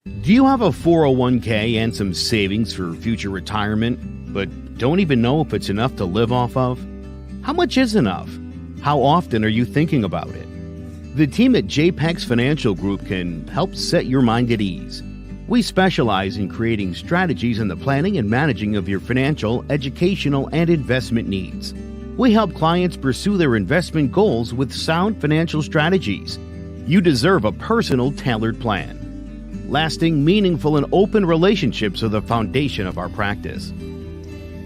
Do you have a 401k and some savings for future retirement, but don't even know if it's enough to live off of? How much is enough? How often are you thinking about it? The team at JPEX Financial Group can help set your mind at ease. We specialize in creating strategies in the planning and managing of your financial, educational, and investment needs. We help clients pursue their investment goals with sound financial strategies. You deserve a personal, tailored plan. Lasting, meaningful, and open relationships are the foundation of our practice.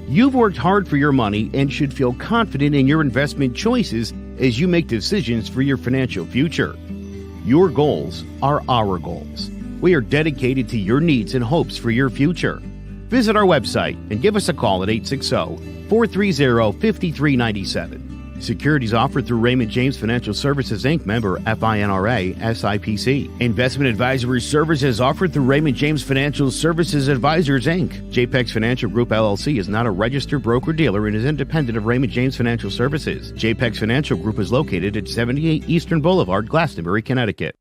You've worked hard for your money and should feel confident in your investment choices as you make decisions for your financial future. Your goals are our goals. We are dedicated to your needs and hopes for your future. Visit our website and give us a call at 860-430-5397. Securities offered through Raymond James Financial Services, Inc., member FINRA, SIPC. Investment advisory services offered through Raymond James Financial Services Advisors, Inc. JPEX Financial Group, LLC is not a registered broker-dealer and is independent of Raymond James Financial Services. JPEX Financial Group is located at 78 Eastern Boulevard, Glastonbury, Connecticut.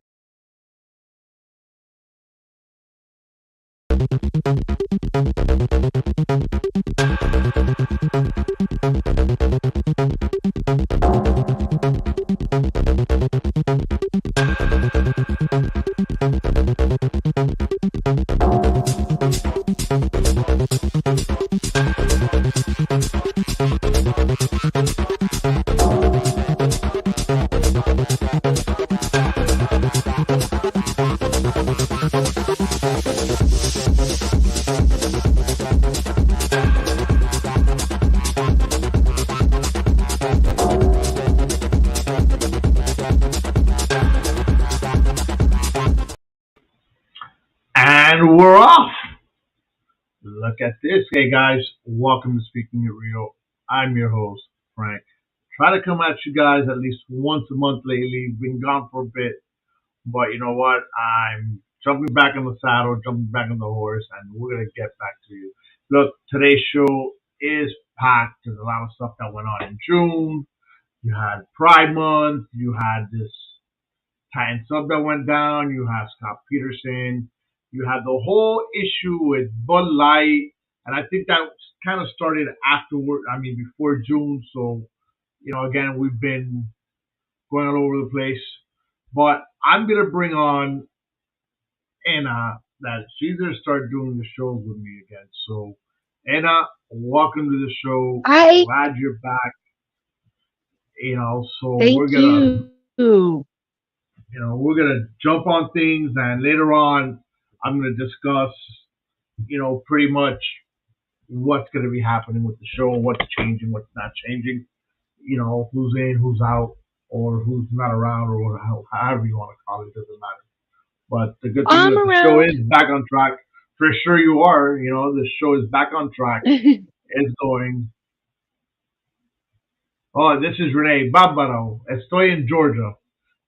And we're off. Look at this. Hey guys, welcome to Speaking It Real. I'm your host, Frank. Try to come at you guys at least once a month lately. Been gone for a bit, but you know what? I'm jumping back on the saddle, jumping back on the horse, and we're gonna get back to you. Look, today's show is packed. There's a lot of stuff that went on in June. You had Pride Month. You had this Titan sub that went down. You had Scott Peterson. You had the whole issue with Bud Light, and I think that kind of started afterward. I mean, before June. So, again, we've been going all over the place. But I'm gonna bring on Anna. That she's gonna start doing the shows with me again. So, Anna, welcome to the show. Hi, Glad you're back. So we're thank gonna, you. we're gonna jump on things, and later on, I'm gonna discuss, pretty much what's gonna be happening with the show, what's changing, what's not changing, who's in, who's out, or who's not around, or however you want to call it, doesn't matter. But the good thing is I'm that the show around. is back on track. For sure you are, the show is back on track. It's going. Oh, this is Renee Barbaro. Estoy in Georgia.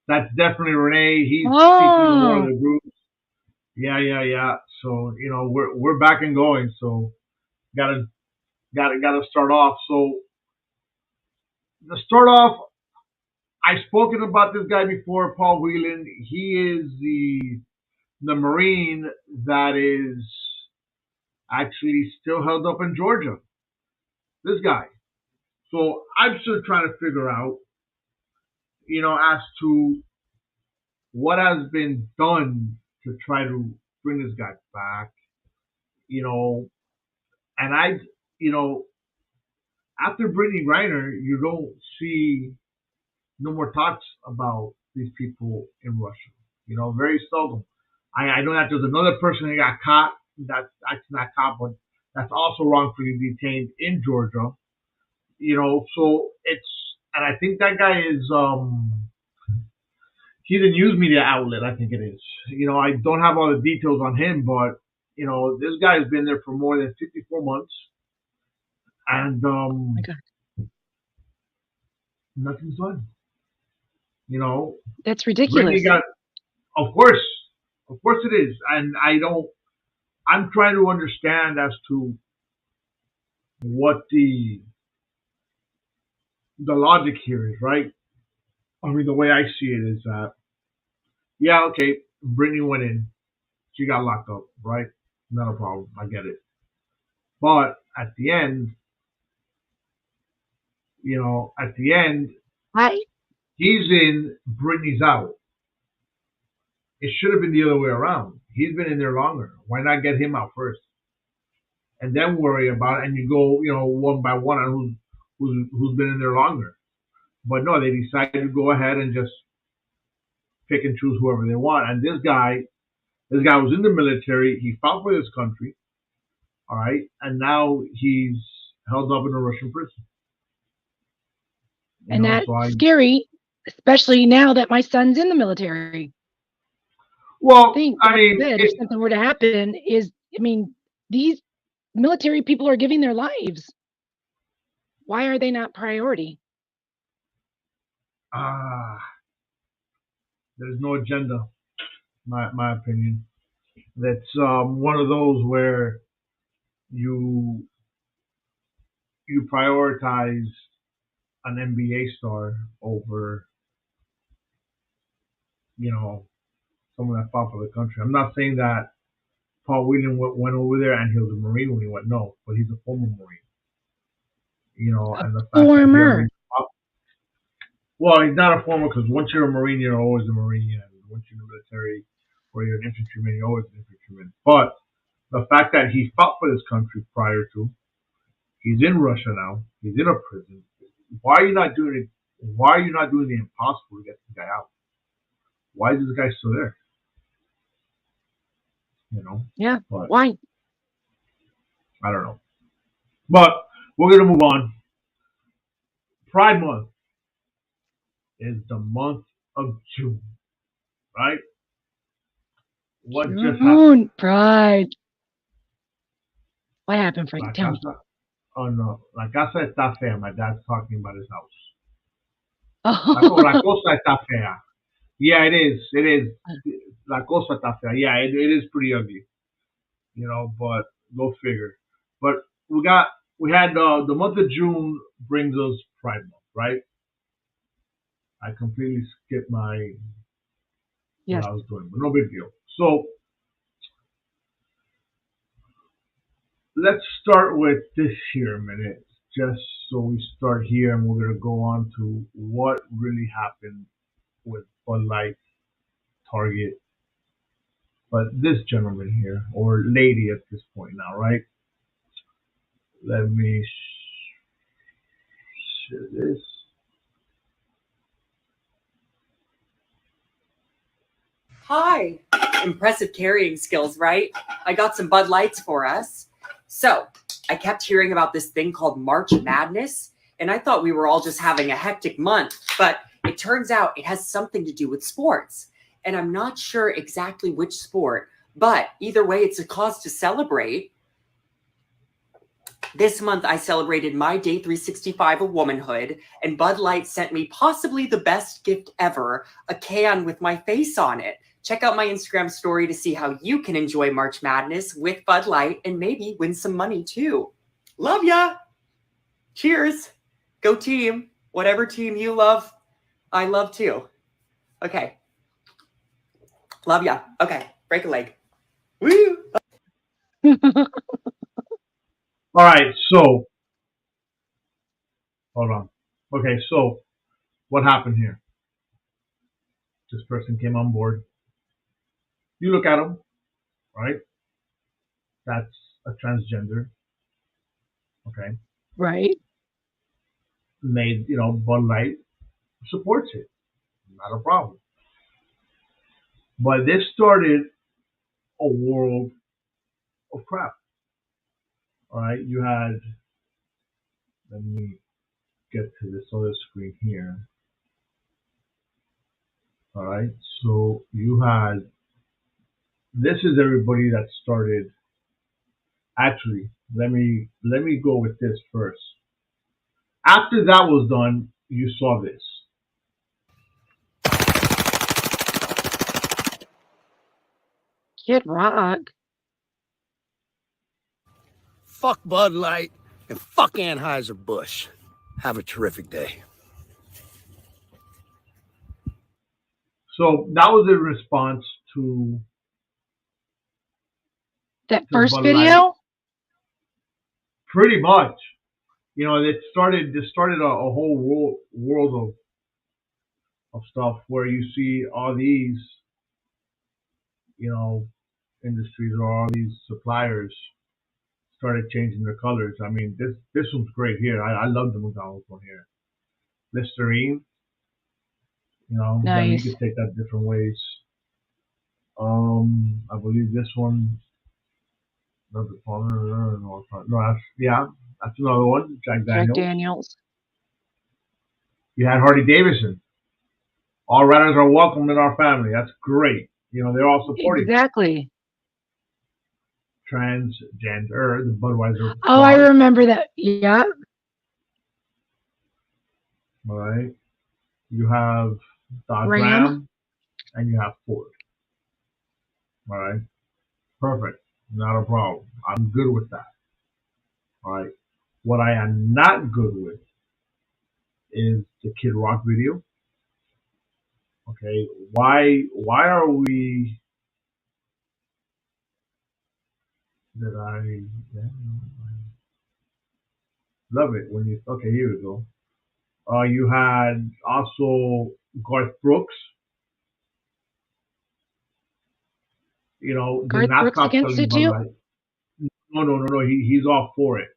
That's definitely Renee. He's speaking in one of Oh, the groups. Yeah, yeah, yeah. So we're back and going. So gotta gotta start off. So to start off, I've spoken about this guy before, Paul Whelan. He is the Marine that is actually still held up in Georgia. This guy. So I'm still trying to figure out, as to what has been done to try to bring this guy back. You know, and you know, after Brittany Griner, you don't see no more talks about these people in Russia. Very seldom. I know that there's another person that got caught. That's actually not caught, but that's also wrongfully detained in Georgia. So it's, and I think that guy is he's a news media outlet. I think it is. I don't have all the details on him, but this guy's been there for more than 54 months, and my God, nothing's done. You know, that's Brittany ridiculous. got, of course it is, and I don't. I'm trying to understand as to what the logic here is, right? I mean, the way I see it is that, yeah, okay, Brittany went in. She got locked up, right? Not a problem. I get it. But at the end, I he's in, Brittany's out. It should have been the other way around. He's been in there longer. Why not get him out first, and then worry about it? And you go, one by one on who's been in there longer. But no, they decided to go ahead and just pick and choose whoever they want. And this guy was in the military. He fought for his country, all right, and now he's held up in a Russian prison. and that's scary, especially now that my son's in the military. Well, if something were to happen, these military people are giving their lives. Why are they not priority? There's no agenda, my opinion. That's one of those where you prioritize an NBA star over, someone that fought for the country. I'm not saying that Paul Whelan went over there and he was a Marine when he went. No, but he's a former Marine. And the fact former. Well, he's not a former because once you're a Marine, you're always a Marine. And once you're in the military or you're an infantryman, you're always an infantryman. But the fact that he fought for this country prior to, he's in Russia now. He's in a prison. Why are you not doing it? Why are you not doing the impossible to get this guy out? Why is this guy still there? Yeah. But why? I don't know. But we're gonna move on. Pride Month is the month of June, right? What just happened? Pride. What happened, Frank? Tell me. Oh no, La casa está fea. My dad's talking about his house. Oh. La cosa está fea. Yeah, it is. It is. La cosa está fea. Yeah, it is pretty ugly. But go figure. But we had the month of June brings us Pride Month, right? I completely skipped what I was doing, but no big deal. So let's start with this here a minute, just so we start here, and we're gonna go on to what really happened with Bud Light, Target, but this gentleman here, or lady at this point now, right? Let me share this. Hi. Impressive carrying skills, right? I got some Bud Lights for us. So, I kept hearing about this thing called March Madness, and I thought we were all just having a hectic month, but it turns out it has something to do with sports. And I'm not sure exactly which sport, but either way, it's a cause to celebrate. This month, I celebrated my day 365 of womanhood, and Bud Light sent me possibly the best gift ever, a can with my face on it. Check out my Instagram story to see how you can enjoy March Madness with Bud Light and maybe win some money too. Love ya! Cheers! Go team! Whatever team you love, I love too. Okay. Love ya. Okay, break a leg. Woo! All right, so hold on. Okay, so what happened here? This person came on board. You look at him, right? That's a transgender. Okay. Right. Made, Bud Light supports it. Not a problem. But this started a world of crap. All right. You had, let me get to this other screen here. All right. So you had, this is everybody that started. Actually, let me go with this first. After that was done, you saw this. Kid Rock. Fuck Bud Light and fuck Anheuser-Busch. Have a terrific day. So that was a response to That to first Bud Light. video? Pretty much. You know, it started a whole world of stuff where you see all these, you know, industries or all these suppliers started changing their colors. I mean, this one's great here. I love the McDonald's one here. Listerine, you know, I mean, you Nice. could take that different ways. I believe this one, no, that's another one. Jack Jack Daniels. Daniels. You had Harley Davidson. All riders are welcome in our family. That's great. You know, they're all supporting Exactly. transgender, the Budweiser. Oh, I remember that. Yeah. All right. You have Dodge Ram. Ram and you have Ford. All right. Perfect. Not a problem. I'm good with that. All right. What I am not good with is the Kid Rock video. Okay. Why are we yeah, love it when you okay, here we go. You had also Garth Brooks. You know, did Garth not Brooks stop against selling it Bud too? Light. No. He's all for it.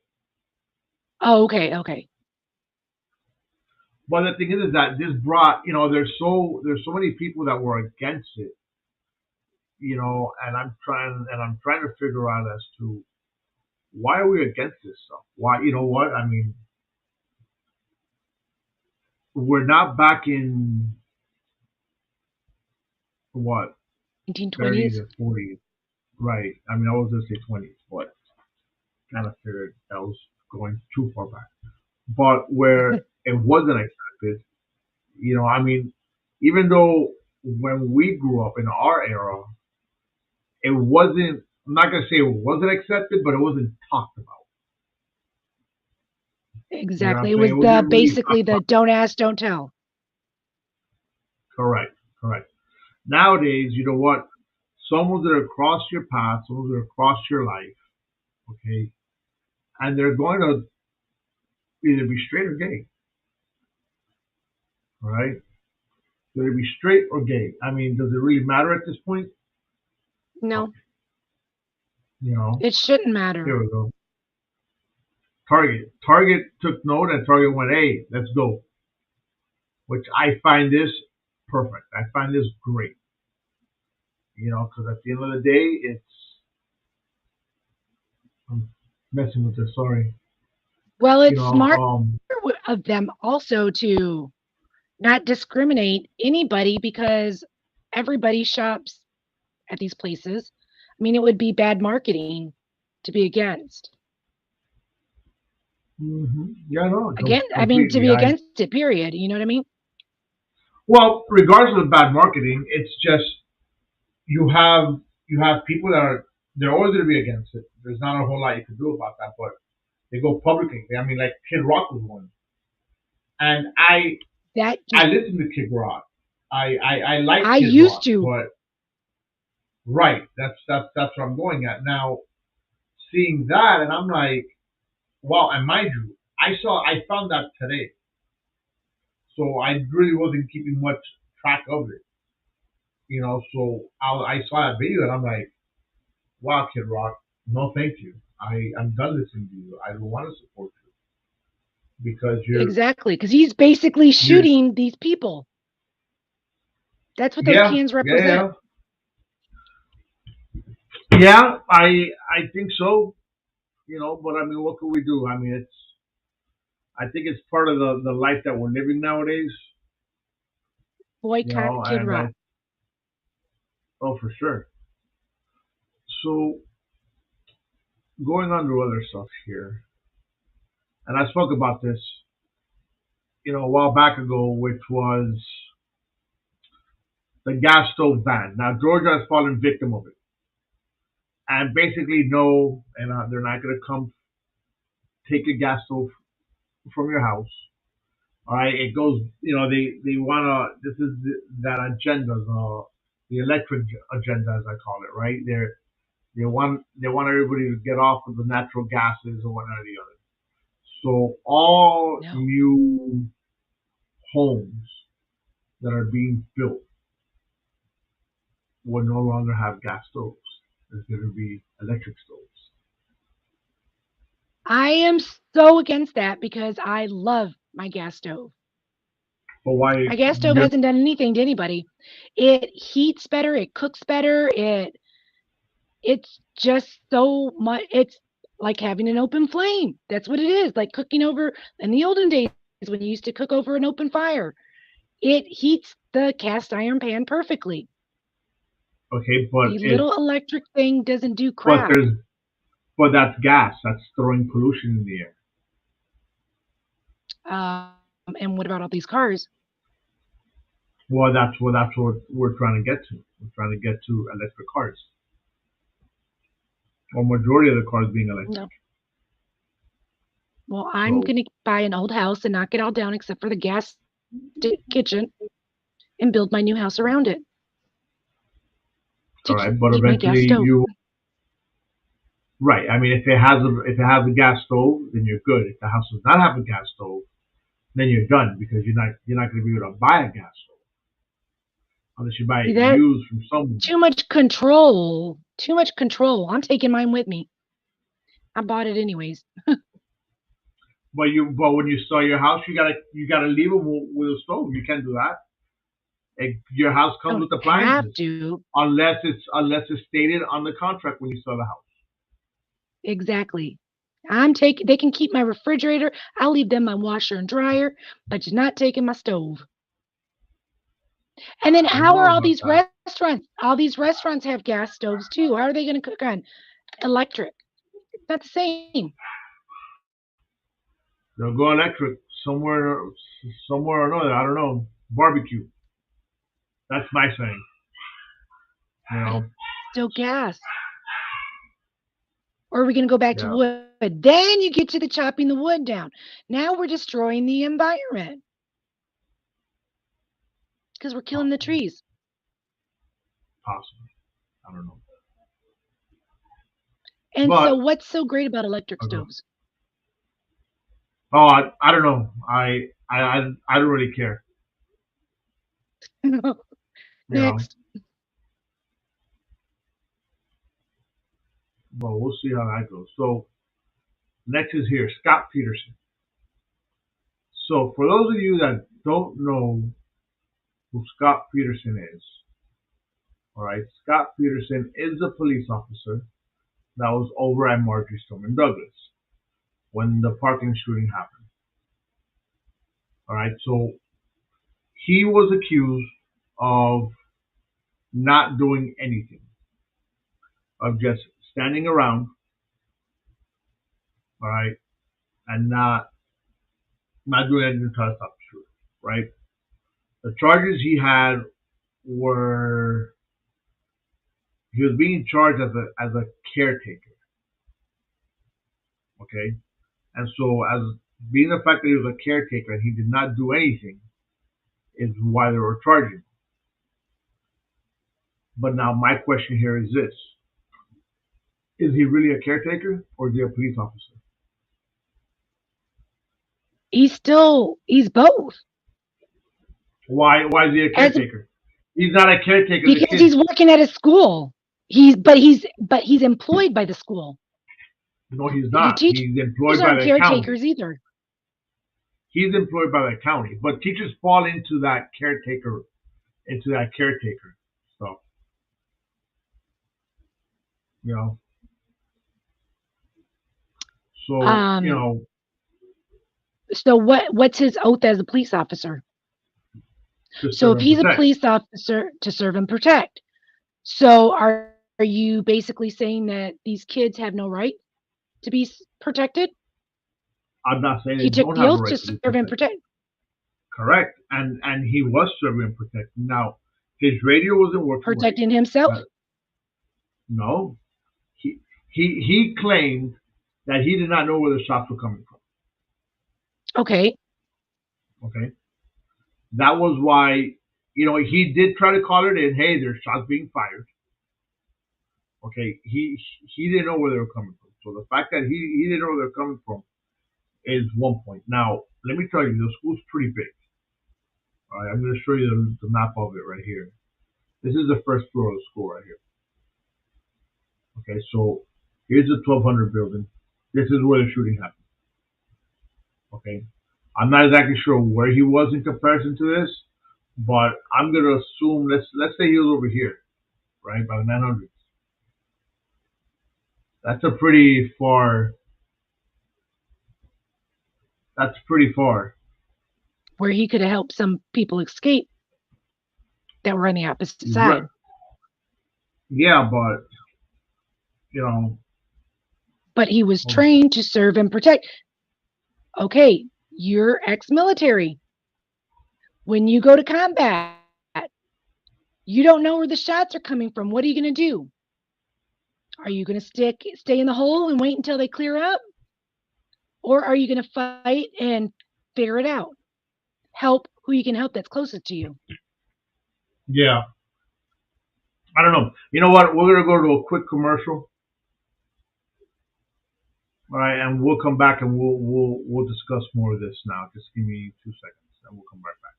Oh, okay. But the thing is that this brought, you know, there's so many people that were against it, you know, and I'm trying to figure out as to why are we against this stuff? Why, you know what? I mean, we're not back in what 30s 1920s. and 40s, right? I mean, I was gonna say 20s, but kind of figured that was going too far back. But where it wasn't accepted, you know, I mean, even though when we grew up in our era, it wasn't, I'm not going to say it wasn't accepted, but it wasn't talked about. You know what I'm Exactly. It saying? was It the wasn't really basically talked the about. don't ask, don't tell. Correct. Nowadays, you know what? Someone's going to cross your path, someone's going to cross your life, okay? And they're going to either be straight or gay, all right? They're going to be straight or gay. I mean, does it really matter at this point? No, Okay. You know, it shouldn't matter. here we go. Target took note and Target went, hey, let's go. Which I find this perfect. I find this great. You know, because at the end of the day, I'm messing with this, sorry. Well, You it's know, smart of them also to not discriminate anybody because everybody shops at these places. I mean, it would be bad marketing to be against. yeah, no, Again, I mean, to completely. be against it, period. You know what I mean? Well, regardless of bad marketing, it's just you have people that they're always going to be against it. There's not a whole lot you can do about that, but they go publicly. I mean, like Kid Rock was one, and I listen to Kid Rock. I like I Kid used Rock, to. but right, that's what I'm going at now. Seeing that, and I'm like, wow. And mind you, I found that today, so I really wasn't keeping much track of it, you know. So I saw that video, and I'm like, wow, Kid Rock, no, thank you. I'm done listening to you. I don't want to support you because Exactly, because he's basically shooting these people. That's what those cans represent. Yeah, I think so. You know, but I mean, what can we do? I mean, I think it's part of the life that we're living nowadays. You know, Boycott Kid and Rock. oh, for sure. So going on to other stuff here, and I spoke about this, you know, a while back ago, which was the gas stove ban. Now Georgia has fallen victim of it, and basically no, and they're not going to come take a gas stove from your house. All right, it goes. You know, they wanna. This is that agenda, the electric agenda, as I call it. Right, They want everybody to get off of the natural gases or one or the other. So all No. new homes that are being built will no longer have gas stoves. There's going to be electric stoves. I am so against that because I love my gas stove. But why? My gas stove hasn't done anything to anybody. It heats better, it cooks better, it's just so much. It's like having an open flame. That's what it is. Like cooking over in the olden days when you used to cook over an open fire. It heats the cast iron pan perfectly. Okay, but The little electric thing doesn't do but crap. that's gas. That's throwing pollution in the air. And what about all these cars? Well, that's what we're trying to get to. We're trying to get to electric cars, or majority of the cars being electric. No. Well, I'm So, going to buy an old house and knock it all down except for the gas kitchen and build my new house around it. all right, but keep my gas eventually stove. right. I mean, if it has a gas stove, then you're good. If the house does not have a gas stove, then you're done because you're not going to be able to buy a gas stove unless you buy it used from someone. Too much control. Too much control. I'm taking mine with me. I bought it anyways. But when you sell your house, you gotta leave it with a stove. You can't do that. Your house comes with appliances. Have to. Unless it's stated on the contract when you sell the house. Exactly. They can keep my refrigerator. I'll leave them my washer and dryer, but you're not taking my stove. And then how are all these restaurants? All these restaurants have gas stoves too. How are they going to cook on electric? It's not the same. They'll go electric somewhere or another. I don't know. Barbecue. That's my saying. You know. Still gas. Or are we going to go back to wood? Then you get to the chopping the wood down. Now we're destroying the environment because we're killing the trees. Possibly. I don't know. And so what's so great about electric stoves? Oh, I don't know. I don't really care. Next. Well, we'll see how that goes. So next is here, Scott Peterson. So for those of you that don't know who Scott Peterson is, all right, Scott Peterson is a police officer that was over at Marjory Stoneman Douglas when the parking shooting happened. All right, so he was accused of not doing anything, of just standing around, all right, and not doing anything to try to stop the shooting, right? The charges he had were he was being charged as a caretaker, okay, and so as being the fact that he was a caretaker and he did not do anything is why they were charging him. But now my question here is this: is he really a caretaker or is he a police officer? He's both. Why is he a caretaker? He's not a caretaker because he's working at a school. He's employed by the school. No, he's not. He's employed by the caretakers county. Either. He's employed by the county, but teachers fall into that caretaker stuff. You know. So you know. So what's his oath as a police officer? So if he's a police officer, to serve and protect. So are you basically saying that these kids have no right to be protected? I'm not saying he took the oath to serve and protect. Correct, and he was serving and protecting. Now his radio wasn't working. Protecting himself? No, he claimed that he did not know where the shots were coming from. Okay. That was why, he did try to call it in. Hey, there's shots being fired. Okay, he didn't know where they were coming from. So the fact that he didn't know where they're coming from is one point. Now, let me tell you, the school's pretty big. All right, I'm going to show you the map of it right here. This is the first floor of the school right here. Okay, so here's the 1200 building. This is where the shooting happened. Okay, I'm not exactly sure where he was in comparison to this, but I'm going to assume let's say he was over here, right, by the 900s. That's a pretty far. That's pretty far. Where he could have helped some people escape that were on the opposite side. Yeah, but you know. But he was trained to serve and protect. Okay, you're ex-military. When you go to combat, you don't know where the shots are coming from. What are you going to do? Are you going to stay in the hole and wait until they clear up? Or are you going to fight and figure it out? Help who you can help that's closest to you. Yeah. I don't know. You know what? We're going to go to a quick commercial. All right, and we'll come back and we'll discuss more of this now. Just give me 2 seconds and we'll come right back.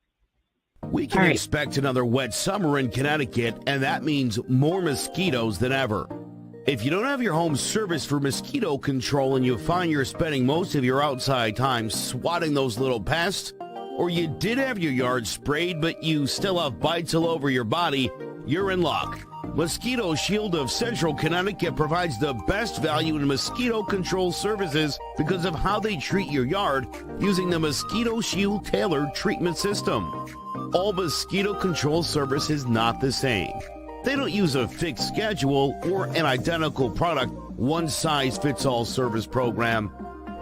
We can expect another wet summer in Connecticut, and that means more mosquitoes than ever. If you don't have your home serviced for mosquito control and you find you're spending most of your outside time swatting those little pests, or you did have your yard sprayed but you still have bites all over your body, you're in luck. Mosquito Shield of Central Connecticut provides the best value in mosquito control services because of how they treat your yard using the Mosquito Shield tailored treatment system. All mosquito control service is not the same. They don't use a fixed schedule or an identical product, one-size-fits-all service program.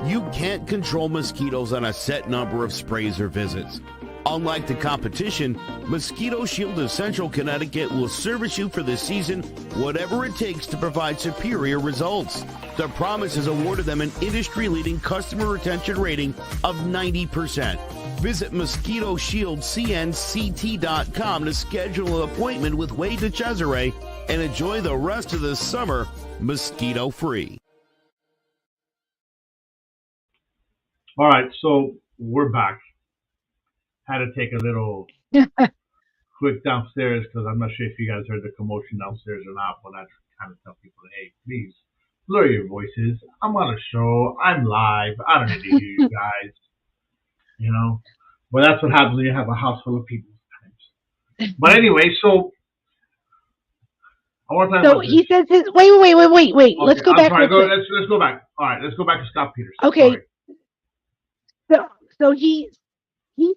You can't control mosquitoes on a set number of sprays or visits. Unlike the competition, Mosquito Shield of Central Connecticut will service you for the season, whatever it takes to provide superior results. The promise has awarded them an industry-leading customer retention rating of 90%. Visit MosquitoShieldCNCT.com to schedule an appointment with Wade DeCesare and enjoy the rest of the summer mosquito-free. All right, so we're back. Had to take a little quick downstairs because I'm not sure if you guys heard the commotion downstairs or not, but I kind of tell people, hey, please blur your voices. I'm on a show. I'm live. I don't need to hear you guys. You know? But that's what happens when you have a house full of people sometimes. But anyway, so I want to talk about he says his wait. Okay, let's go back. Sorry, let's go back. All right, let's go back to Scott Peterson. Okay. So he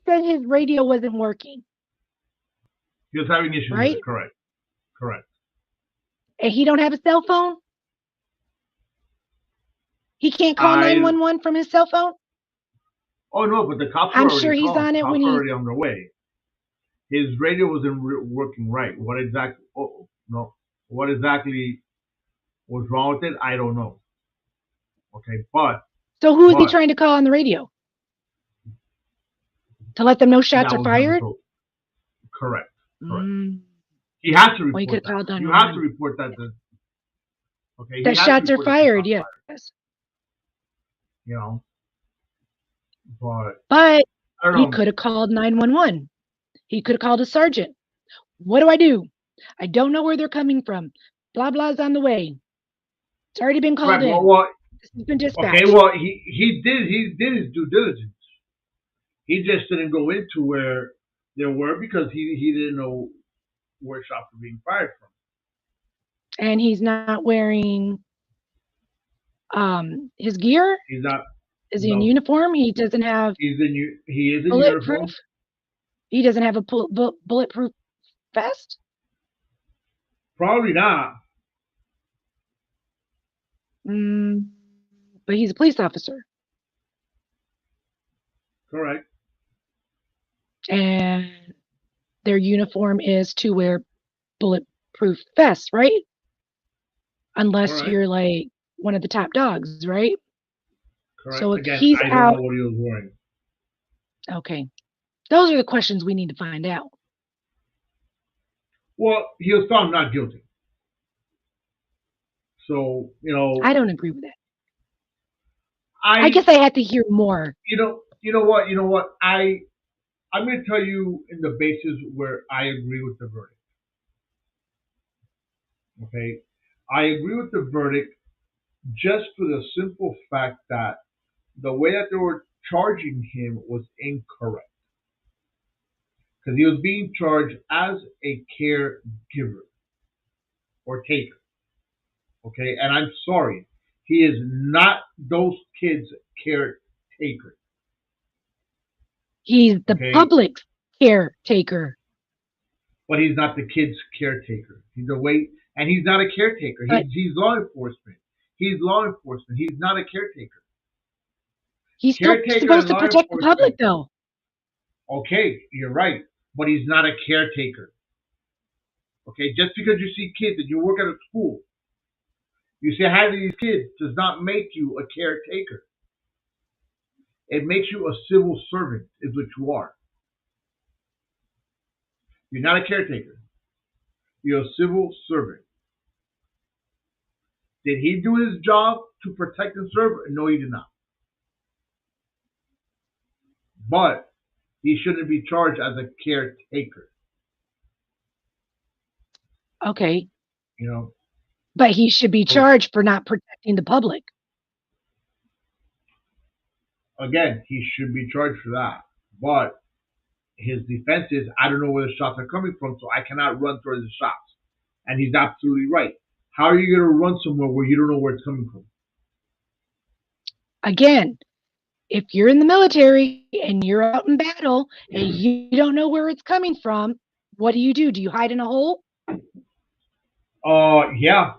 said his radio wasn't working. He was having issues with it. Correct. And he don't have a cell phone? He can't call 911 from his cell phone? Oh, no, but the cops I'm sure he's on it when he's already on their way. His radio wasn't working right. What exactly was wrong with it? I don't know. Okay, but... So who is he trying to call on the radio? To let them know shots are fired? Correct. He has to report he could that. call down You have to report that. Okay. That shots are fired, yes. You know, but he could have called 911. He could have called a sergeant. What do? I don't know where they're coming from. Blah blah's on the way. It's already been called in. Well, this has been dispatched. Okay, well he did his due diligence. He just didn't go into where there were because he didn't know where shots were being fired from. And he's not wearing his gear? He's not. Is he in uniform? He doesn't have. He is in uniform. He doesn't have a bulletproof vest? Probably not. But he's a police officer. Correct. And their uniform is to wear bulletproof vests, right? Unless you're like one of the top dogs, right? Correct. So if Again, he's I out, don't know what he was wearing. Okay. Those are the questions we need to find out. Well, he was found not guilty. So I don't agree with that. I I guess I had to hear more. you know what I'm going to tell you in the basis where I agree with the verdict. Okay, I agree with the verdict just for the simple fact that the way that they were charging him was incorrect because he was being charged as a caregiver or taker. Okay, and I'm sorry, he is not those kids' caretaker. He's the Okay, public's caretaker. but he's not the kid's caretaker. He's a wait, and he's not a caretaker. But He's law enforcement. He's law enforcement. He's not a caretaker. he's still Caretaker supposed and to law protect the public, enforcement. though. Okay, you're right, but he's not a caretaker. Okay, just because you see kids and you work at a school, you say hi to these kids does not make you a caretaker. It makes you a civil servant, is what you are. You're not a caretaker. You're a civil servant. Did he do his job to protect and serve? No, he did not. But he shouldn't be charged as a caretaker. Okay. You know, But he should be so charged for not protecting the public. again, he should be charged for that. But his defense is, I don't know where the shots are coming from, so I cannot run towards the shots. And he's absolutely right. How are you going to run somewhere where you don't know where it's coming from? Again, if you're in the military and you're out in battle and you don't know where it's coming from, what do? Do you hide in a hole? Yeah.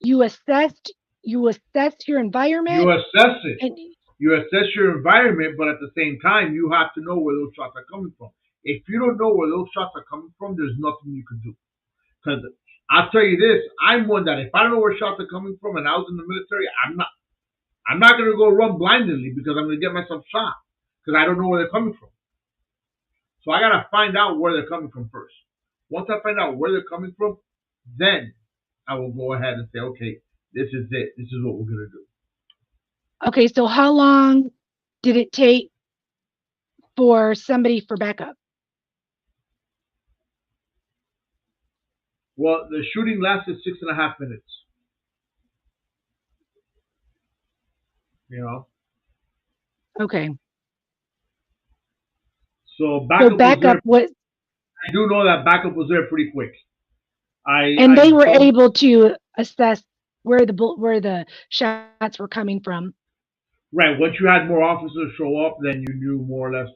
You assessed your environment. You assess it. And You assess your environment, but at the same time, you have to know where those shots are coming from. If you don't know where those shots are coming from, there's nothing you can do. Because I'll tell you this, I'm one that if I don't know where shots are coming from and I was in the military, I'm not going to go run blindly because I'm going to get myself shot because I don't know where they're coming from. So I got to find out where they're coming from first. Once I find out where they're coming from, then I will go ahead and say, okay, this is it. This is what we're going to do. okay, so how long did it take for somebody for backup? Well, the shooting lasted 6.5 minutes. You know, Okay. so So backup was there. was I do know that backup was there pretty quick. and I they were don't able to assess where the shots were coming from. right. Once you had more officers show up, then you knew more or less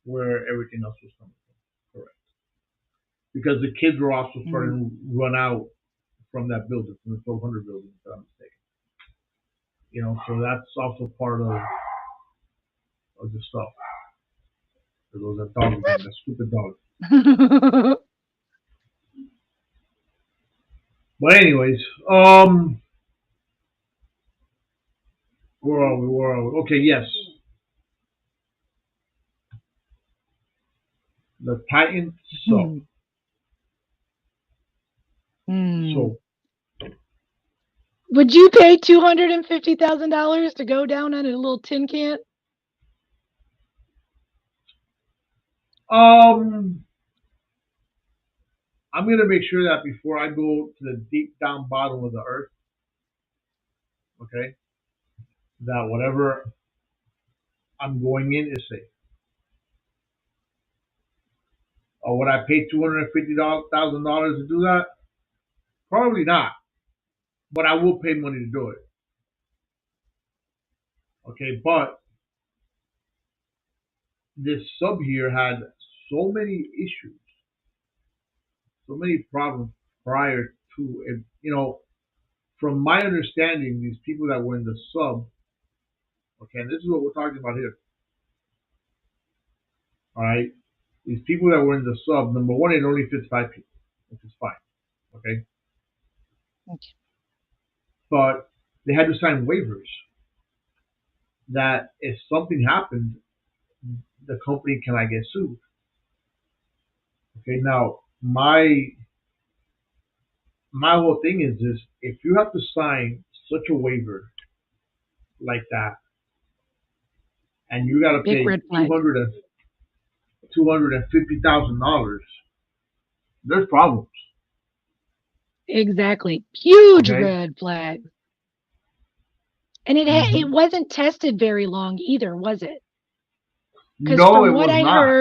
where everything else was coming from. Correct. Because the kids were also starting to run out from that building, from the 1200 building, if I'm mistaken. You know, so that's also part of the stuff. There was a dog again, that stupid dog. But anyways, where are we? Where are we? Okay, yes. The Titan sub. So Would you pay $250,000 to go down on a little tin can? I'm gonna make sure that before I go to the deep down bottom of the earth, okay, that whatever I'm going in is safe. Or would I pay $250,000 to do that? Probably not. But I will pay money to do it. Okay, but this sub here had so many issues, so many problems prior to it. You know, from my understanding, these people that were in the sub, okay, and this is what we're talking about here. All right, these people that were in the sub, number one, it only fits 5 people, which is fine. Okay, but they had to sign waivers that if something happened, the company cannot get sued. Okay, now my my whole thing is this: if you have to sign such a waiver like that, and you got to Big pay red flag. $250,000, there's problems. Exactly. Huge Okay. red flag. And it Hmm. wasn't tested very long either, was it? Because No, from it was not.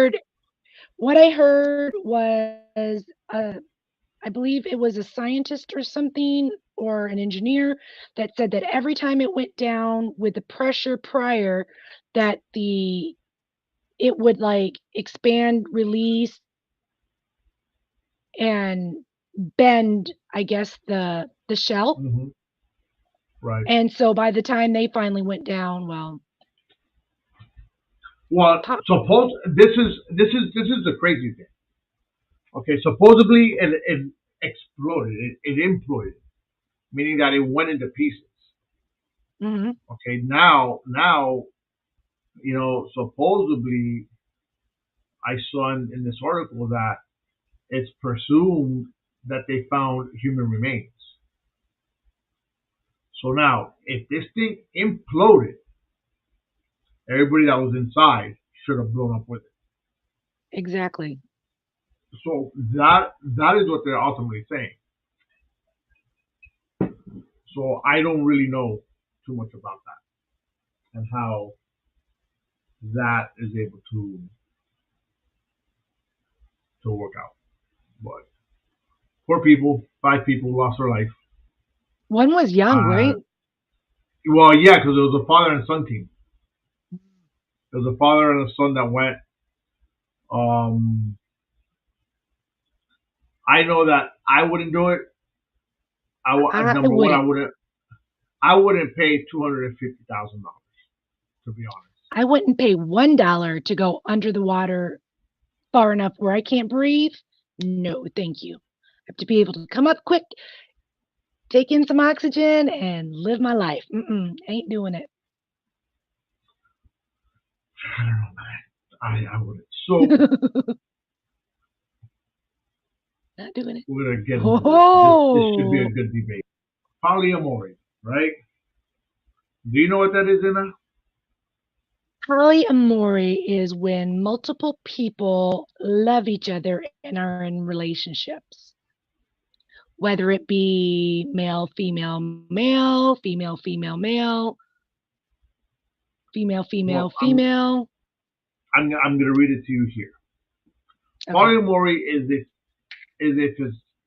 what I heard was I believe it was a scientist or something or an engineer that said that every time it went down with the pressure prior, that it would like expand, release, and bend, I guess, the shell. Hmm. Right. And so by the time they finally went down, well, Well, pop. suppose this is the crazy thing. Okay, supposedly it exploded, it imploded, meaning that it went into pieces. Hmm. Okay, now supposedly I saw in this article that it's presumed that they found human remains. So now, if this thing imploded, everybody that was inside should have blown up with it. Exactly. So that is what they're ultimately saying. So I don't really know too much about that and how that is able to work out. But poor people, 5 people lost their life. One was young, Uh, right? well, yeah, because it was a father and son team. There was a father and a son that went. Um, I know that I wouldn't do it. I Number one, wouldn't. I wouldn't pay $250,000 to be honest. I wouldn't pay $1 to go under the water far enough where I can't breathe. No, thank you. I have to be able to come up quick, take in some oxygen, and live my life. Ain't doing it. I don't know, man. I wouldn't. So Not doing it. we're gonna get into this. This should be a Oh, good debate. Polyamory, right? Do you know what that is, Anna? polyamory is when multiple people love each other and are in relationships, whether it be male, female, male, female, female, male, female, female, Well, female. I'm gonna read it to you here. Okay. Polyamory is a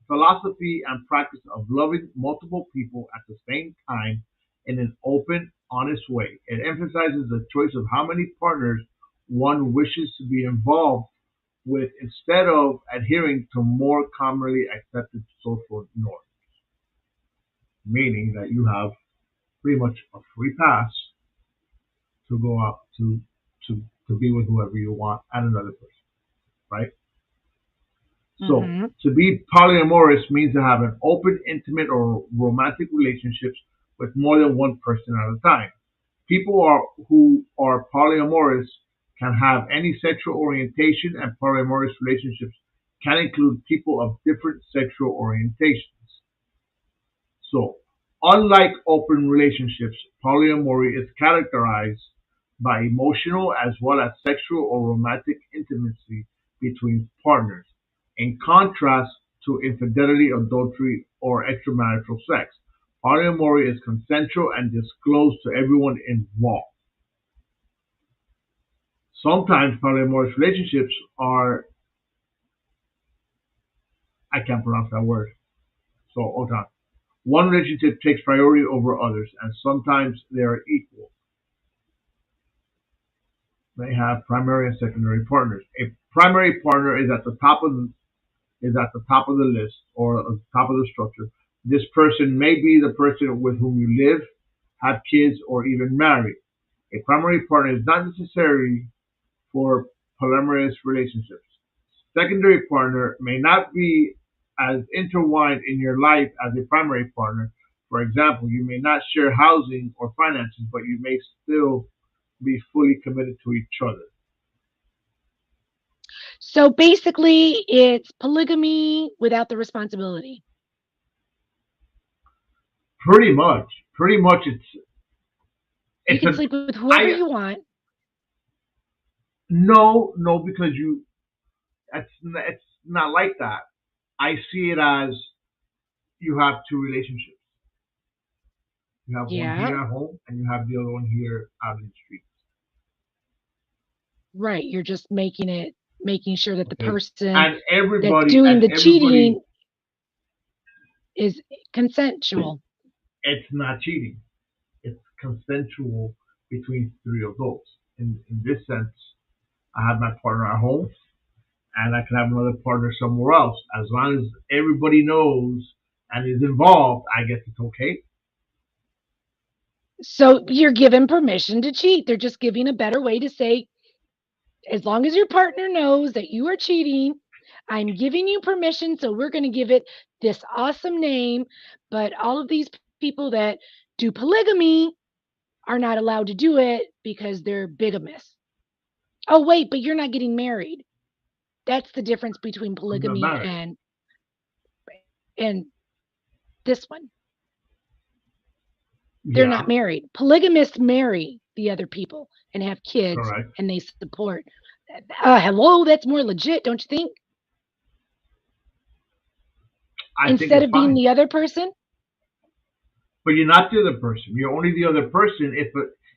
philosophy and practice of loving multiple people at the same time in an open, honest way. It emphasizes the choice of how many partners one wishes to be involved with instead of adhering to more commonly accepted social norms, meaning that you have pretty much a free pass to go out to be with whoever you want and another person, right? So Hmm. to be polyamorous means to have an open, intimate, or romantic relationships with more than one person at a time. Who are polyamorous can have any sexual orientation, and polyamorous relationships can include people of different sexual orientations. So, unlike open relationships, polyamory is characterized by emotional as well as sexual or romantic intimacy between partners, in contrast to infidelity, adultery, or extramarital sex. Polyamory is consensual and disclosed to everyone involved. Sometimes polyamorous relationships are, I can't pronounce that word, so hold on. One relationship takes priority over others, and sometimes they are equal. They have primary and secondary partners. A primary partner is at the top of the list or at the top of the structure. This person may be the person with whom you live, have kids, or even marry. A primary partner is not necessary for polyamorous relationships. Secondary partner may not be as intertwined in your life as a primary partner. For example, you may not share housing or finances, but you may still be fully committed to each other. So basically, it's polygamy without the responsibility. Pretty much. Pretty much, You it's can a. sleep with whoever I you want. no, no, because it's not like that. I see it as you have two relationships. You have one Yeah, here at home, and you have the other one here out in the street. right. You're just making sure that the Okay, person that's and doing the everybody, cheating is consensual. it's not cheating. It's consensual between three adults. In this sense, I have my partner at home, and I can have another partner somewhere else. As long as everybody knows and is involved, I guess it's okay. So you're given permission to cheat. They're just giving a better way to say, as long as your partner knows that you are cheating, I'm giving you permission. So we're going to give it this awesome name. But all of these people that do polygamy are not allowed to do it because they're bigamous. Oh, wait, but you're not getting married. That's the difference between I'm not polygamy married. and this one. They're Yeah, not married. Polygamists marry the other people and have kids correct. and they support. Hello, that's more legit, don't you think? I think Instead it's of being fine. the other person. But you're not the other person. You're only the other person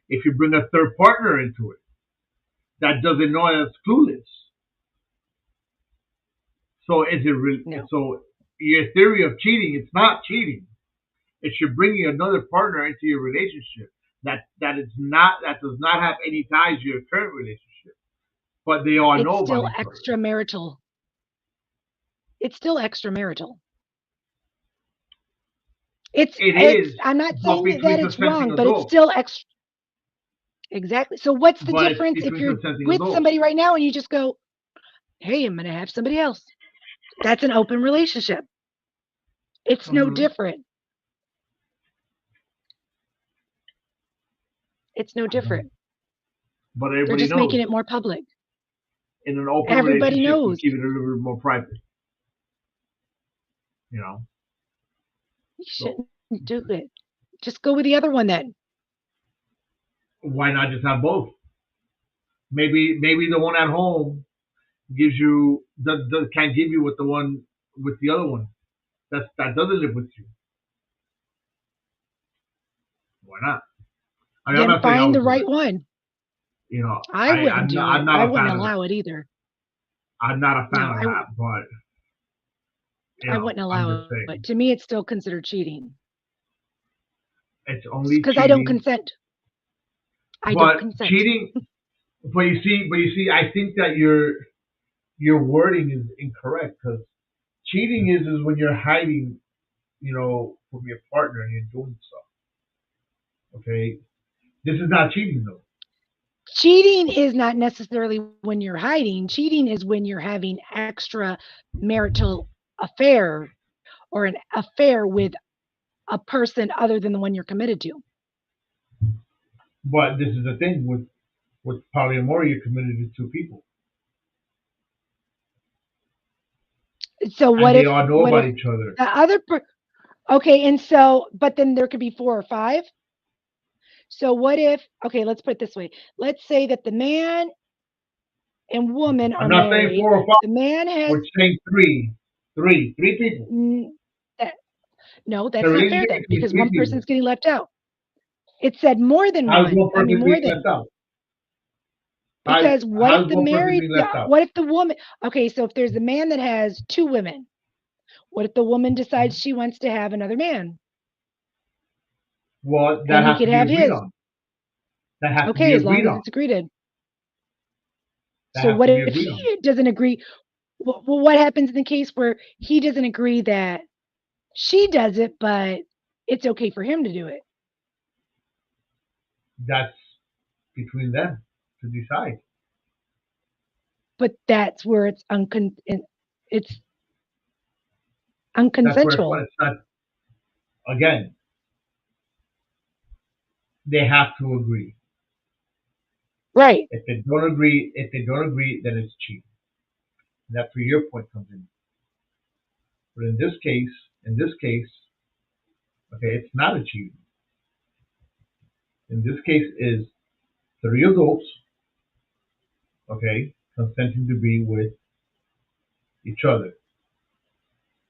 if you bring a third partner into it that doesn't know that's clueless. So is it really? No, So your theory of cheating, it's not cheating. It's you're bringing another partner into your relationship that does not have any ties to your current relationship, but they all it's know about still each other. extramarital. It's still extramarital. It It's is, I'm not but saying that between it's consenting wrong, but it's adults. still extra. Exactly. So what's the But it's difference if between you're consenting with adults. somebody right now and you just go, "Hey, I'm going to have somebody else." That's an open relationship. It's no Hmm. different. It's no different. But They're everybody just making knows. it more public. In an open Everybody relationship, you knows. keep it a little bit more private. You know. You So shouldn't do it. Just go with the other one then. why not just have both? Maybe the one at home gives you can't give you what the one with the other one that doesn't live with you. Why not? I mean, I'm Then not saying I find would the do right it. one. You know, I wouldn't do I'm it. not I a wouldn't fan of that. allow it either. I'm not a fan No, of that, but I wouldn't I'm just allow it. saying To me, it's still considered cheating it's only because I don't cheating. consent. I don't But consent. cheating, but you see, I think that your wording is incorrect because cheating is when you're hiding, from your partner and you're doing stuff. Okay, this is not cheating though. Cheating is not necessarily when you're hiding. Cheating is when you're having extra marital affair or an affair with a person other than the one you're committed to. But this is the thing with polyamory, you're committed to two people, So and they all know what about if each other. the other okay, and so but then there could be four or five. So what if okay, let's put it this way. Let's say that the man and woman I'm are not saying married. 4 or 5. The man has We're saying three people. mm, that, no, The that's not fair relationship then between because three one people. person's getting left out. It said more than How's one. one I mean, person more being left than out? because what if How's the one person married, being yeah, left out? what if the woman, okay, so if there's a man that has two women, what if the woman decides she wants to have another man Well, that and he has to could be have agreed his? on. That has to be Okay, as long agreed as on. it's agreed in. That So has what to be if agreed on. he doesn't agree? Well, what happens in the case where he doesn't agree that she does it, but it's okay for him to do it? That's between them to decide. But that's where it's That's where it's fun. unconsensual. It's not. Again, they have to agree. Right. If they don't agree, then it's cheating. And that's where your point comes in. But in this case, Okay, it's not a cheating. In this case, is 3 adults, okay, consenting to be with each other.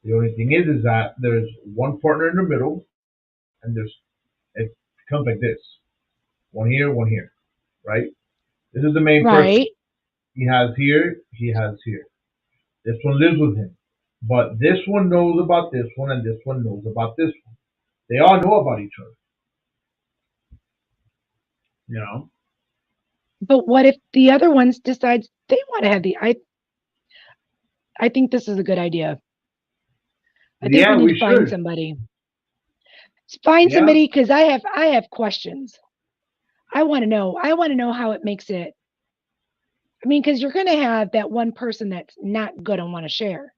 The only thing is that there's one partner in the middle, and it becomes like this: one here, right? This is the main person. Right. He has here, he has here. This one lives with him, but this one knows about this one, and this one knows about this one. They all know about each other, you know. But what if the other ones decides they want to have I think this is a good idea. I think we Yeah, need we to find should. somebody. Find Yeah, somebody because I have questions. I want to know. I want to know how it makes it. I mean, because you're going to have that one person that's not going to want to share.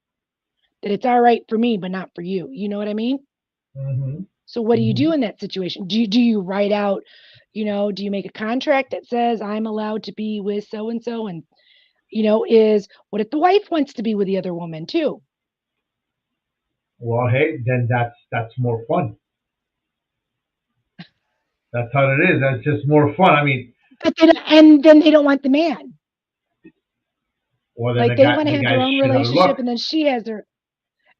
That it's all right for me, but not for you. You know what I mean? hmm So what do you hmm do in that situation? Do you write out, do you make a contract that says I'm allowed to be with so and so? And is what if the wife wants to be with the other woman too? Well, hey, then that's more fun. That's how it is. That's just more fun. I mean, But and then they don't want the man. well, then Like the they guy want to the have their guy's own shit out of relationship, luck. and then she has her,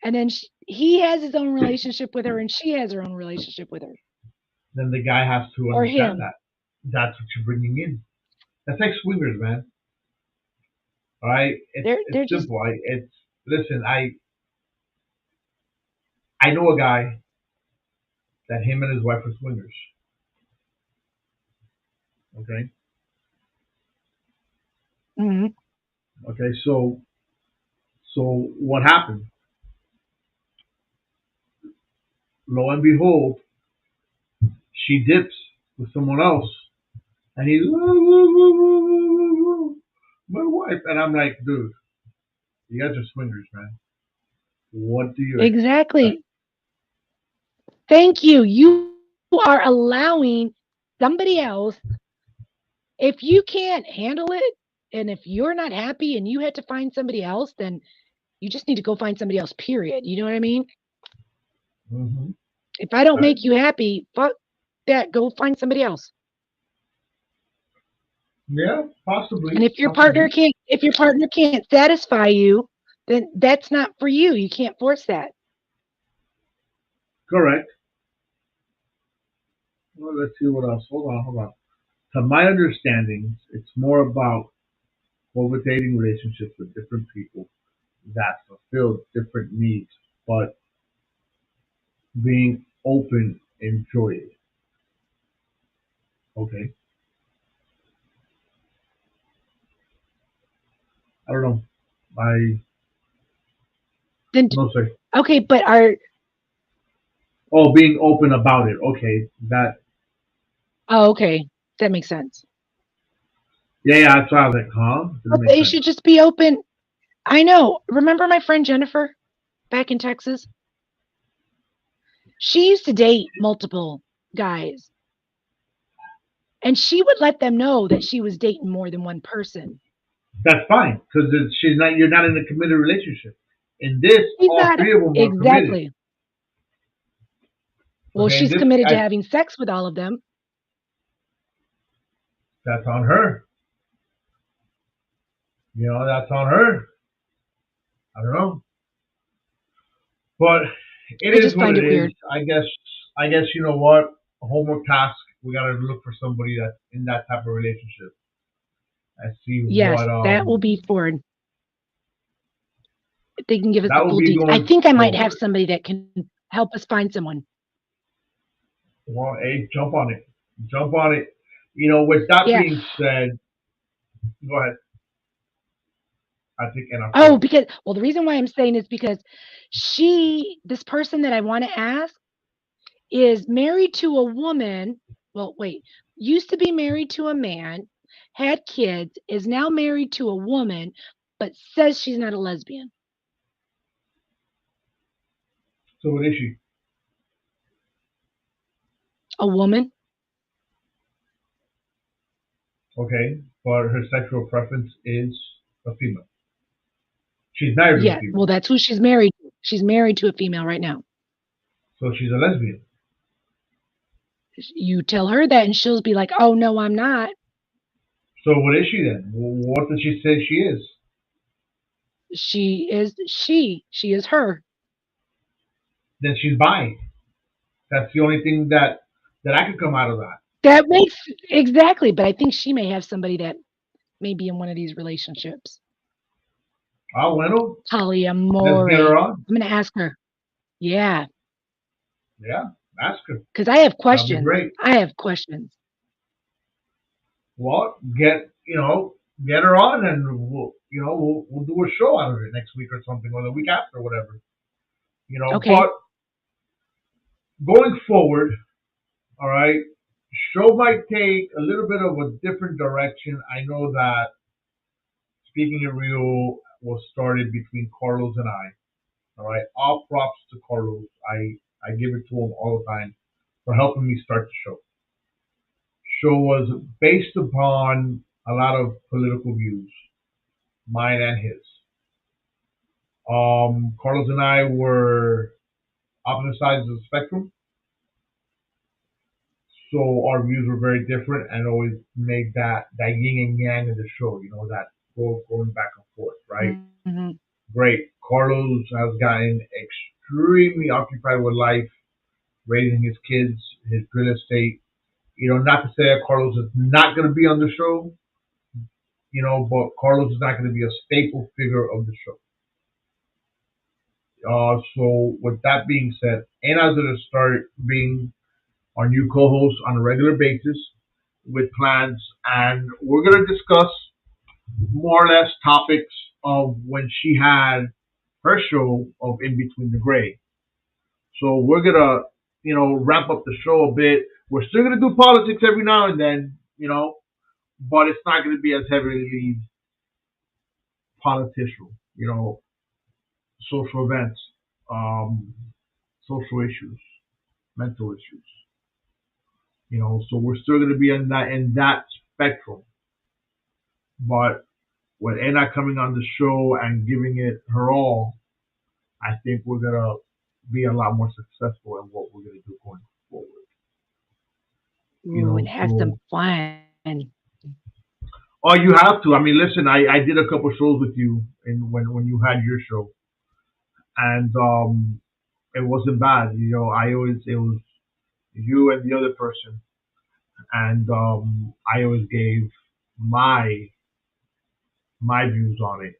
and then he has his own relationship with her, and she has her own relationship with her Then the guy has to or understand him. that. That's what you're bringing in. That's like swingers, man. All right, it's They're just simple. It's listen. I know a guy that him and his wife are swingers. Okay, mhm. okay. So what happened? Lo and behold, she dips with someone else, and he's my wife, and I'm like, dude, you guys are swingers, man. What do you expect? Exactly. Thank you. You are allowing somebody else. If you can't handle it, and if you're not happy, and you had to find somebody else, then you just need to go find somebody else. Period. You know what I mean? hmm If I don't Right? make you happy, fuck that. Go find somebody else. Yeah, And possibly, if your partner possibly. can't, if your partner can't satisfy you, then that's not for you. You can't force that. Correct. Well, let's see what else. Hold on. To my understanding, it's more about over dating relationships with different people that fulfill different needs, but being open, enjoy it. Okay. I don't know. I Then no say. okay, but are Oh, being open about it. Okay. That. oh okay, that makes sense. Yeah, yeah. That's why I was like, huh? Doesn't But make they sense. should just be open. I know. Remember my friend Jennifer back in Texas? She used to date multiple guys, and she would let them know that she was dating more than one person. That's fine because she's not. You're not in a committed relationship. In this, She's all not three of them were committed. exactly. Well, Okay. In she's this, committed to having sex with all of them. that's on her. That's on her. I don't know. But it I is just what find it it is. weird. I guess you know what? A homework task. We gotta look for somebody that's in that type of relationship and see Yes, what that will be forward. If they can give us the that will full be deets. I going think I might have forward. somebody that can help us find someone. Well, hey, jump on it. Jump on it. With that Yeah. being said, go ahead. I think enough Oh, for because the reason why I'm saying is because this person that I want to ask is married to a woman. Well, wait, used to be married to a man, had kids, is now married to a woman, but says she's not a lesbian. So what is she? A woman? Okay, but her sexual preference is a female. She's married to a Yeah. Well, female, that's who she's married to. She's married to a female right now. so she's a lesbian. You tell her that, and she'll be like, "Oh no, I'm not." So what is she then? What does she say she is? She is she. She is her. Then she's bi. That's the only thing that I could come out of that. That makes exactly. But I think she may have somebody that may be in one of these relationships. Oh, bueno, let's get her Polyamory. on. I'm gonna ask her. Yeah, Yeah, ask her. because I have That'll be questions. great. I have questions. Well, get her on, and we'll do a show out of it next week or something, or the week after, whatever. Okay. But going forward, all right, show might take a little bit of a different direction. I know that Speaking It Real was started between Carlos and I. All right, all props to Carlos. I give it to him all the time for helping me start the show. Show was based upon a lot of political views, mine and his. Carlos and I were opposite sides of the spectrum, so our views were very different, and always made that yin and yang of the show. That going back and forth, right? Mm-hmm. Great. Carlos has gotten extremely occupied with life, raising his kids, his real estate. Not to say that Carlos is not going to be on the show, but Carlos is not going to be a staple figure of the show. So with that being said, Anna's going to start being our new co-host on a regular basis with plans, and we're going to discuss more or less topics of when she had her show of In Between the Gray. So we're going to, wrap up the show a bit. We're still going to do politics every now and then, but it's not going to be as heavily political, social events, um, social issues, mental issues, so we're still going to be in that spectrum. But with Anna coming on the show and giving it her all, I think we're going to be a lot more successful in what we're going to do going forward. Ooh, and have some So, fun. oh, you have to. I mean, listen, I did a couple shows with you when you had your show, and it wasn't bad. It was you and the other person, and I always gave my my views on it.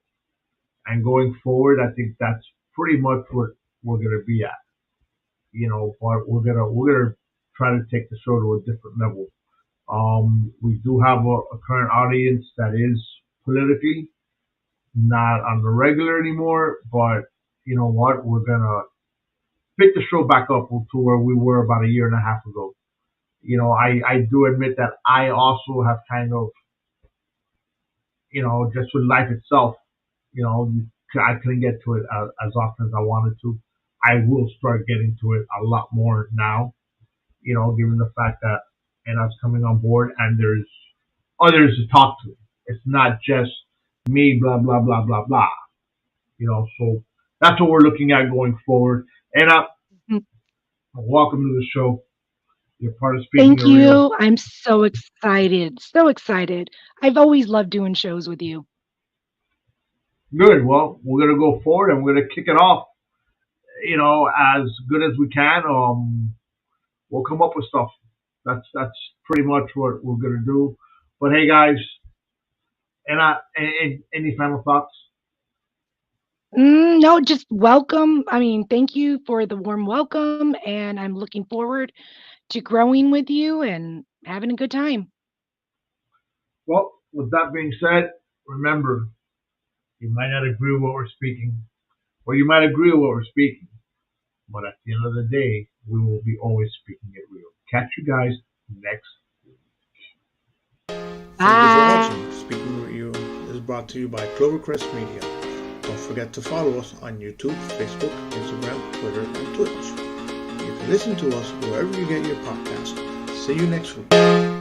And going forward, I think that's pretty much what we're gonna be at. But we're gonna try to take the show to a different level. We do have a current audience that is politically not on the regular anymore, but you know what? We're gonna pick the show back up to where we were about a year and a half ago. I do admit that I also have kind of, just with life itself, I couldn't get to it as often as I wanted to. I will start getting to it a lot more now, given the fact that Anna's coming on board and there's others to talk to. It's not just me, blah, blah, blah, blah, blah. So that's what we're looking at going forward. Anna, Mhm. welcome to the show. You're part of Speaking Thank It Real. you. I'm so excited. So excited. I've always loved doing shows with you. Good. Well, we're gonna go forward and we're gonna kick it off. As good as we can. We'll come up with stuff. That's pretty much what we're gonna do. But hey, guys, any final thoughts? No, just welcome. I mean, thank you for the warm welcome, and I'm looking forward to growing with you and having a good time. Well, with that being said, remember, you might not agree with what we're speaking, or you might agree with what we're speaking, but at the end of the day, we will be always speaking it real. Catch you guys next. Thank you for watching. Speaking with You is brought to you by Clovercrest Media. Don't forget to follow us on YouTube, Facebook, Instagram, Twitter, and Twitch. You can listen to us wherever you get your podcast. See you next week.